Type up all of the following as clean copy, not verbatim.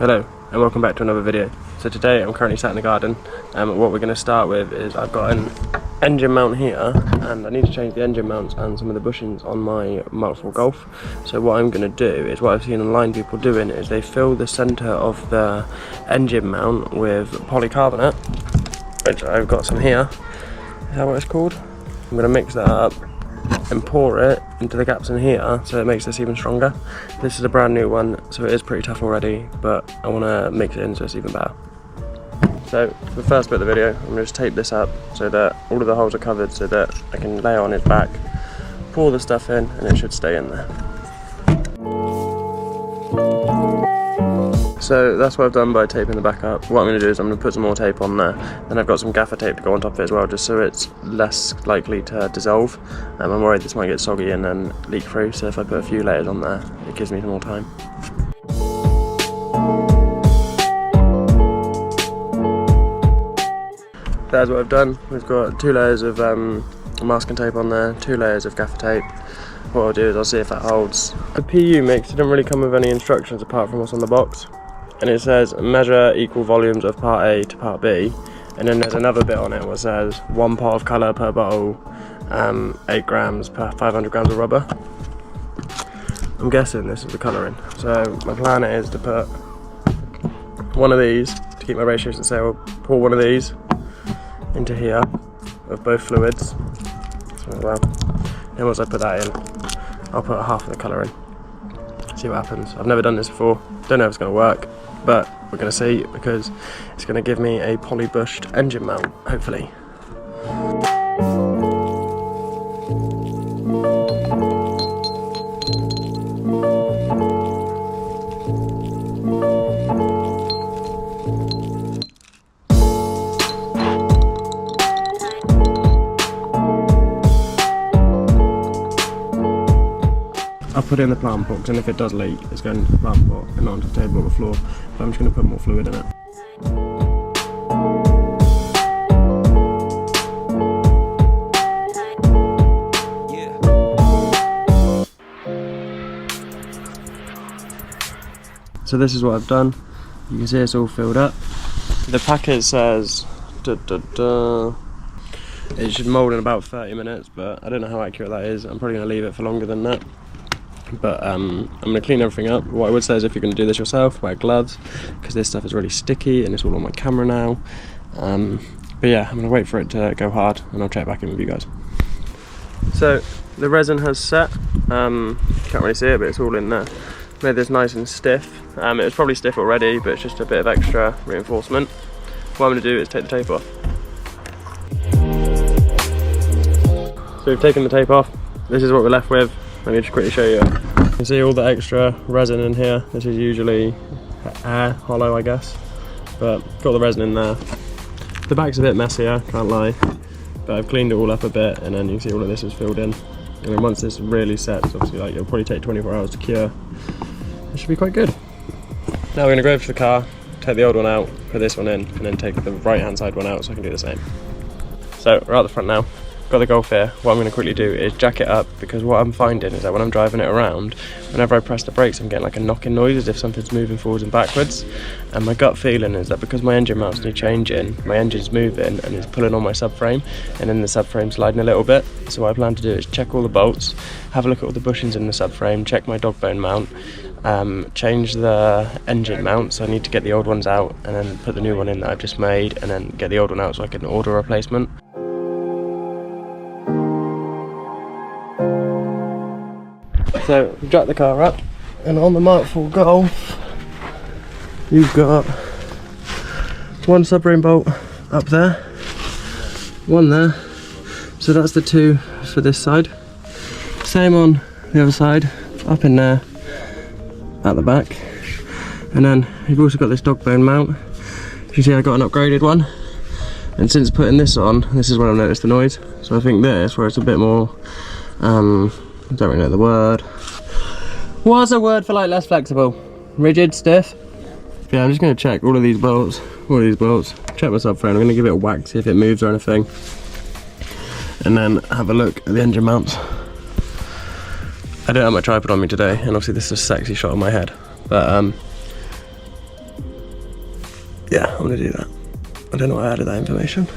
Hello and welcome back to another video. So today I'm currently sat in the garden and what we're going to start with is I've got an engine mount here and I need to change the engine mounts and some of the bushings on my Mark IV Golf. So what I'm going to do is what I've seen online people doing is they fill the centre of the engine mount with polycarbonate, which I've got some here. Is that what it's called? I'm going to mix that up and pour it into the gaps in here so it makes this even stronger. This is a brand new one, so it is pretty tough already, but I want to mix it in so it's even better. So for the first bit of the video, I'm going to just tape this up so that all of the holes are covered so that I can lay it on his back, pour the stuff in, and it should stay in there. So that's what I've done by taping the back up. What I'm going to do is I'm going to put some more tape on there. Then I've got some gaffer tape to go on top of it as well, just so it's less likely to dissolve. I'm worried this might get soggy and then leak through, so if I put a few layers on there, it gives me some more time. That's what I've done. We've got 2 layers of masking tape on there, 2 layers of gaffer tape. What I'll do is I'll see if that holds. The PU mix didn't really come with any instructions apart from what's on the box. And it says measure equal volumes of part A to part B, and then there's another bit on it where it says 1 part of colour per bottle, 8 grams per 500 grams of rubber. I'm guessing this is the colouring, so my plan is to put one of these to keep my ratios the same. I'll pour one of these into here of both fluids. So, well, then once I put that in, I'll put half of the colour in. See what happens. I've never done this before, don't know if it's going to work, but we're going to see because it's going to give me a polybushed engine mount, hopefully. I'll put it in the plant pot, and if it does leak, it's going into the plant pot and not onto the table or the floor. But I'm just going to put more fluid in it. So this is what I've done. You can see it's all filled up. The packet says it should mould in about 30 minutes, but I don't know how accurate that is. I'm probably going to leave it for longer than that. But I'm going to clean everything up. What I would say is if you're going to do this yourself, wear gloves, because this stuff is really sticky and it's all on my camera now. But yeah, I'm going to wait for it to go hard and I'll check back in with you guys. So the resin has set. Can't really see it, but it's all in there. Made this nice and stiff. It was probably stiff already, but it's just a bit of extra reinforcement. What I'm going to do is take the tape off. So we've taken the tape off. This is what we're left with. Let me just quickly show you. You can see all the extra resin in here. This is usually air, hollow I guess, but got the resin in there. The back's a bit messier, can't lie, but I've cleaned it all up a bit, and then you can see all of this is filled in. And then once this really sets, obviously like it'll probably take 24 hours to cure. It should be quite good. Now we're going to go over to the car, take the old one out, put this one in, and then take the right hand side one out so I can do the same. So we're at the front now. Got the Golf here. What I'm going to quickly do is jack it up, because what I'm finding is that when I'm driving it around, whenever I press the brakes I'm getting like a knocking noise as if something's moving forwards and backwards, and my gut feeling is that because my engine mounts need changing, my engine's moving and it's pulling on my subframe, and then the subframe's sliding a little bit. So what I plan to do is check all the bolts, have a look at all the bushings in the subframe, check my dog bone mount, change the engine mount, so I need to get the old ones out and then put the new one in that I've just made, and then get the old one out so I can order a replacement. So we've jacked the car up, and on the Mark IV Golf you've got 1 subframe bolt up there, 1 there, so that's the 2 for this side. Same on the other side, up in there at the back. And then you've also got this dog bone mount. You can see I got an upgraded one, and since putting this on, this is when I've noticed the noise. So I think this, where it's a bit more I don't really know the word. What's a word for like less flexible? Rigid, stiff? Yeah, I'm just going to check all of these bolts, check my subframe. I'm going to give it a whack, see if it moves or anything, and then have a look at the engine mounts. I don't have my tripod on me today, and obviously this is a sexy shot of my head, but Yeah, I'm gonna do that. I don't know why I added that information.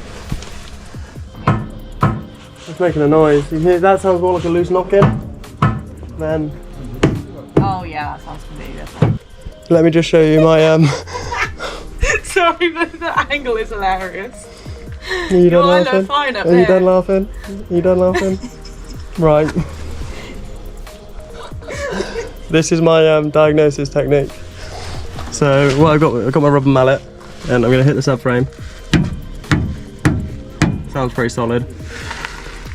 It's making a noise. You hear, that sounds more like a loose knock-in. Then. Oh yeah, that sounds completely different. Let me just show you my Sorry, but the angle is hilarious. Are you done laughing? Fine up Are you done laughing? Are you done laughing? Right. This is my diagnosis technique. So what I've got my rubber mallet, and I'm going to hit the subframe. Sounds pretty solid.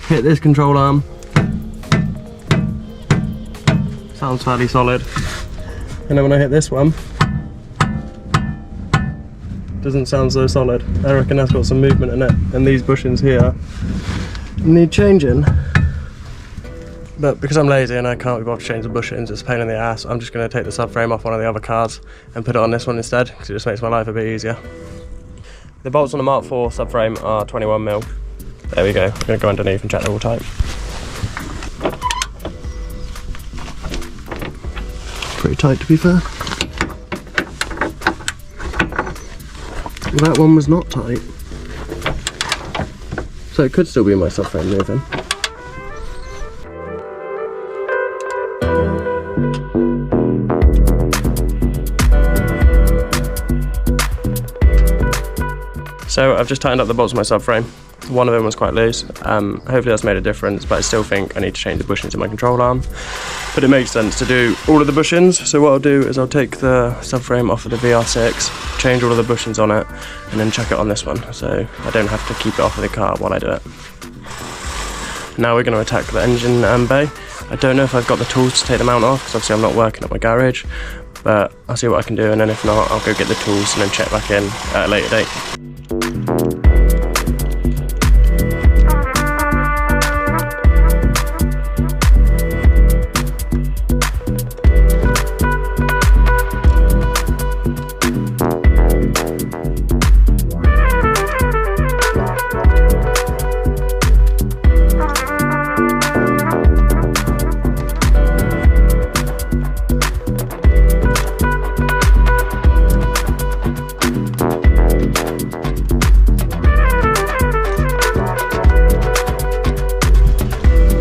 Hit this control arm. Sounds fairly solid. And then when I hit this one, doesn't sound so solid. I reckon that's got some movement in it. And these bushings here need changing. But because I'm lazy and I can't be bothered to change the bushings, it's a pain in the ass, I'm just going to take the subframe off one of the other cars and put it on this one instead, because it just makes my life a bit easier. The bolts on the Mark IV subframe are 21mm. There we go. I'm going to go underneath and check they're all tight. Pretty tight, to be fair. Well, that one was not tight. So it could still be my subframe moving. So I've just tightened up the bolts of my subframe. One of them was quite loose. Hopefully that's made a difference, but I still think I need to change the bushings in my control arm. But it makes sense to do all of the bushings. So what I'll do is I'll take the subframe off of the VR6, change all of the bushings on it, and then chuck it on this one. So I don't have to keep it off of the car while I do it. Now we're going to attack the engine bay. I don't know if I've got the tools to take the mount off, because obviously I'm not working at my garage. But I'll see what I can do, and then if not, I'll go get the tools and then check back in at a later date.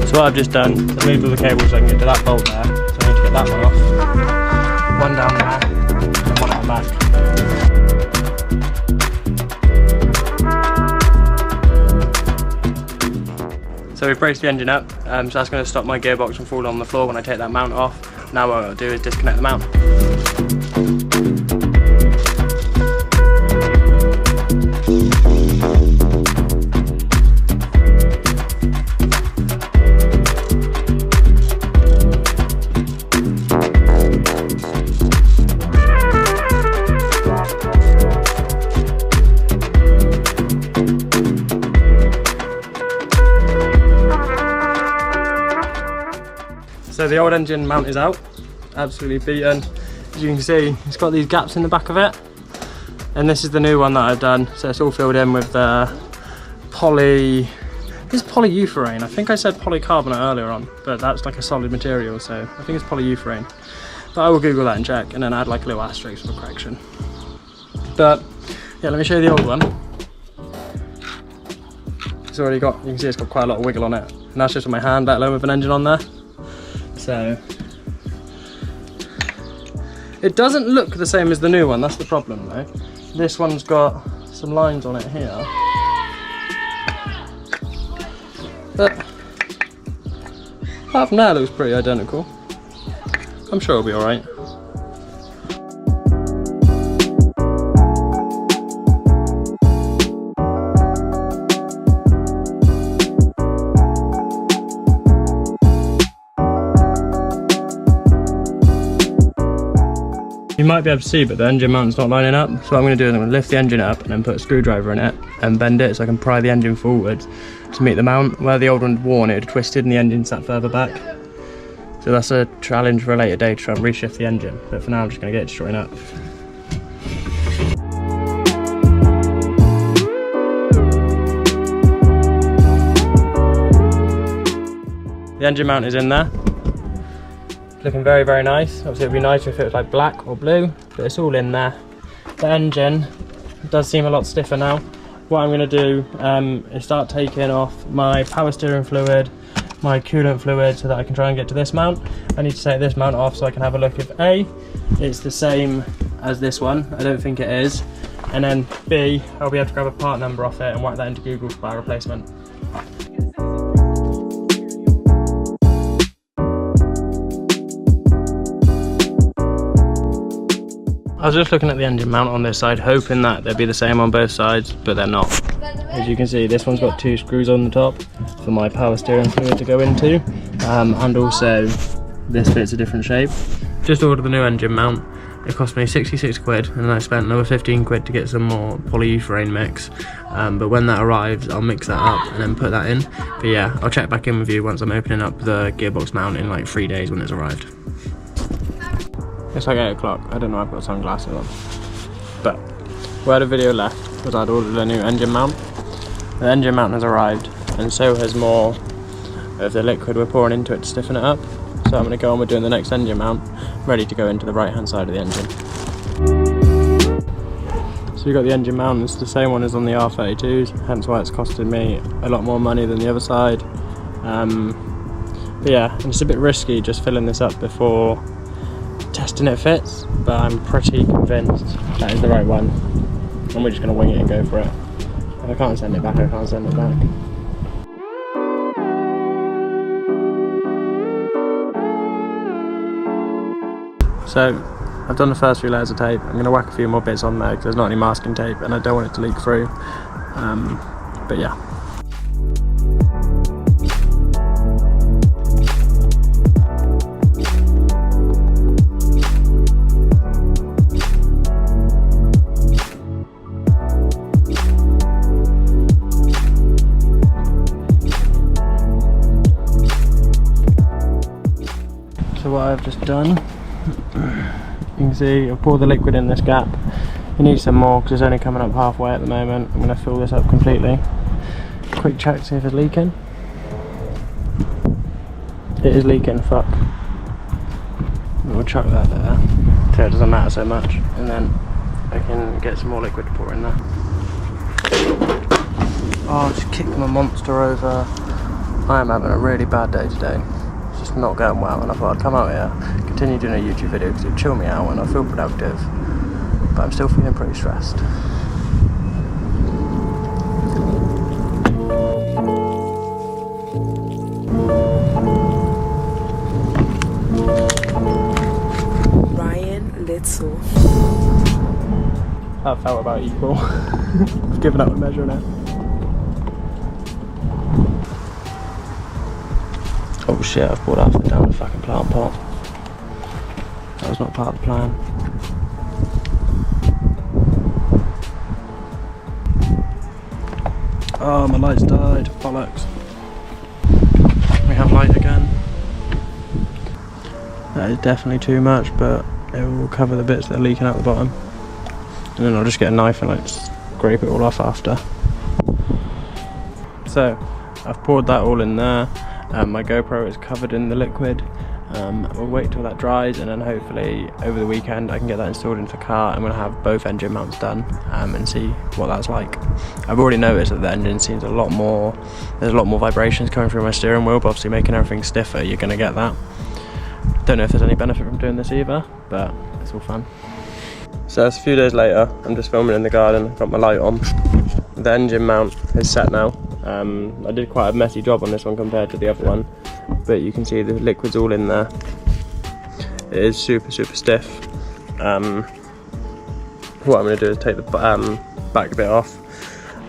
So what I've just done is moved all the cables so I can get to that bolt there. So I need to get that one off. One down there and one out the back. So we've braced the engine up, so that's going to stop my gearbox from falling on the floor when I take that mount off. Now what I'll do is disconnect the mount. So the old engine mount is out, absolutely beaten. As you can see, it's got these gaps in the back of it. And this is the new one that I've done. So it's all filled in with the this is polyurethane. I think I said polycarbonate earlier on, but that's like a solid material, so I think it's polyurethane. But I will Google that and check, and then add like a little asterisk for correction. But yeah, let me show you the old one. It's already got, you can see it's got quite a lot of wiggle on it. And that's just with my hand, let alone with an engine on there. So it doesn't look the same as the new one, that's the problem though. This one's got some lines on it here. But apart from that, it looks pretty identical. I'm sure it'll be alright. You might be able to see, but the engine mount's not lining up. So what I'm going to do is I'm going to lift the engine up and then put a screwdriver in it and bend it so I can pry the engine forward to meet the mount. Where the old one had worn, it had twisted and the engine sat further back. So that's a challenge for a later day to try and reshift the engine. But for now I'm just going to get it straightened up. The engine mount is in there. Looking very, very nice. Obviously it would be nicer if it was like black or blue, but it's all in there. The engine it does seem a lot stiffer now. What I'm going to do is start taking off my power steering fluid, my coolant fluid, so that I can try and get to this mount. I need to take this mount off so I can have a look if A, it's the same as this one. I don't think it is. And then B, I'll be able to grab a part number off it and whack that into Google for buy replacement. I was just looking at the engine mount on this side, hoping that they'd be the same on both sides, but they're not. As you can see, this one's got 2 screws on the top for my power steering fluid to go into, and also this bit's a different shape. Just ordered the new engine mount. It cost me 66 quid, and then I spent another 15 quid to get some more polyurethane mix. But when that arrives, I'll mix that up and then put that in. But yeah, I'll check back in with you once I'm opening up the gearbox mount in like 3 days when it's arrived. It's like 8 o'clock. I don't know, I've got sunglasses on. But where the video left was I'd ordered a new engine mount. The engine mount has arrived, and so has more of the liquid we're pouring into it to stiffen it up. So I'm going to go on with doing the next engine mount, ready to go into the right hand side of the engine. So we've got the engine mount, it's the same one as on the R32s, hence why it's costing me a lot more money than the other side. But yeah, it's a bit risky just filling this up before testing it fits, but I'm pretty convinced that is the right one, and we're just going to wing it and go for it. If I can't send it back, I can't send it back. So I've done the first few layers of tape. I'm going to whack a few more bits on there because there's not any masking tape and I don't want it to leak through. But yeah. So what I've just done, you can see I've poured the liquid in this gap. It needs some more because it's only coming up halfway at the moment. I'm going to fill this up completely. Quick check, see if it's leaking. It is leaking, fuck. We'll chuck that there, so it doesn't matter so much. And then I can get some more liquid to pour in there. Oh, I just kicked my monster over. I am having a really bad day today. It's not going well, and I thought I'd come out here, continue doing a YouTube video because it would chill me out and I feel productive, but I'm still feeling pretty stressed. Ryan Little. That felt about equal. I've given up on measuring it. Oh shit, I've poured half of it down the fucking plant pot. That was not part of the plan. Oh, my light's died. Bollocks. We have light again. That is definitely too much, but it will cover the bits that are leaking out the bottom. And then I'll just get a knife and like scrape it all off after. So, I've poured that all in there. My GoPro is covered in the liquid. We'll wait till that dries, and then hopefully over the weekend I can get that installed into the car. I'm going to have both engine mounts done and see what that's like. I've already noticed that the engine seems a lot more, there's a lot more vibrations coming through my steering wheel, but obviously making everything stiffer, you're going to get that. Don't know if there's any benefit from doing this either, but it's all fun. So it's a few days later, I'm just filming in the garden, got my light on. The engine mount is set now. I did quite a messy job on this one compared to the other one, but you can see the liquid's all in there. It is super stiff. What I'm going to do is take the back bit off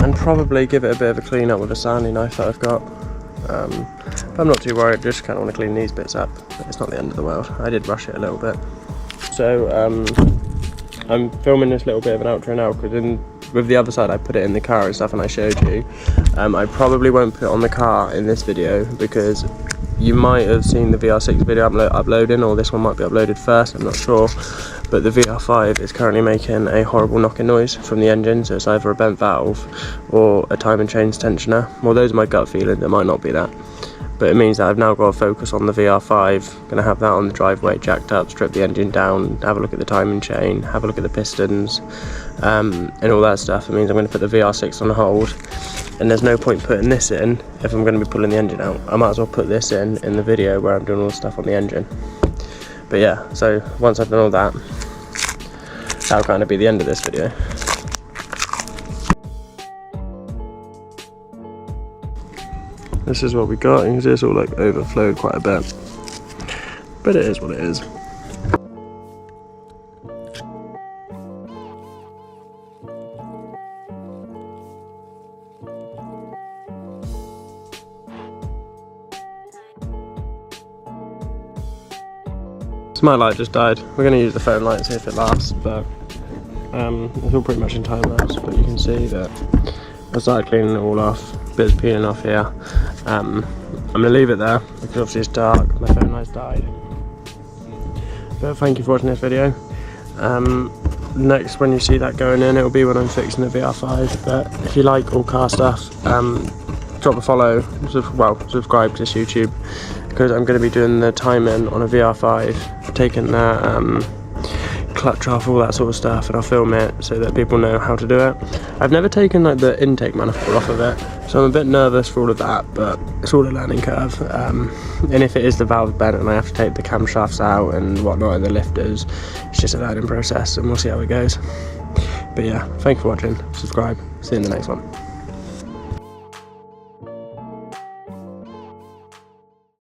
and probably give it a bit of a clean up with a sanding knife that I've got. But I'm not too worried, just kind of want to clean these bits up. It's not the end of the world. I did rush it a little bit. So I'm filming this little bit of an outro now because with the other side I put it in the car and stuff and I showed you. I probably won't put it on the car in this video because you might have seen the VR6 video uploading, or this one might be uploaded first, I'm not sure. But the VR5 is currently making a horrible knocking noise from the engine, so it's either a bent valve or a time and chains tensioner. Well, those are my gut feelings, it might not be that. but it means that I've now got to focus on the VR5. Gonna have that on the driveway, jacked up, strip the engine down, have a look at the timing chain, have a look at the pistons, and all that stuff. It means I'm gonna put the VR6 on hold, and there's no point putting this in if I'm gonna be pulling the engine out. I might as well put this in the video where I'm doing all the stuff on the engine. But yeah, so once I've done all that, that'll kind of be the end of this video. This is what we got. You can see it's all like overflowed quite a bit, but it is what it is. So my light just died. We're going to use the phone light and see if it lasts, but it's all pretty much in time lapse. But you can see that I started cleaning it all off, bits peeling off here. I'm going to leave it there because obviously it's dark, my phone light's died. But thank you for watching this video. Next, when you see that going in, it'll be when I'm fixing the VR5. But if you like all car stuff, drop a follow, subscribe to this YouTube, because I'm going to be doing the timing on a VR5, taking the clutch off, all that sort of stuff, and I'll film it so that people know how to do it. I've never taken like the intake manifold off of it, so I'm a bit nervous for all of that, but it's all a learning curve. And if it is the valve bent and I have to take the camshafts out and whatnot and the lifters, it's just a learning process, and we'll see how it goes. But yeah, thank you for watching, subscribe, see you in the next one.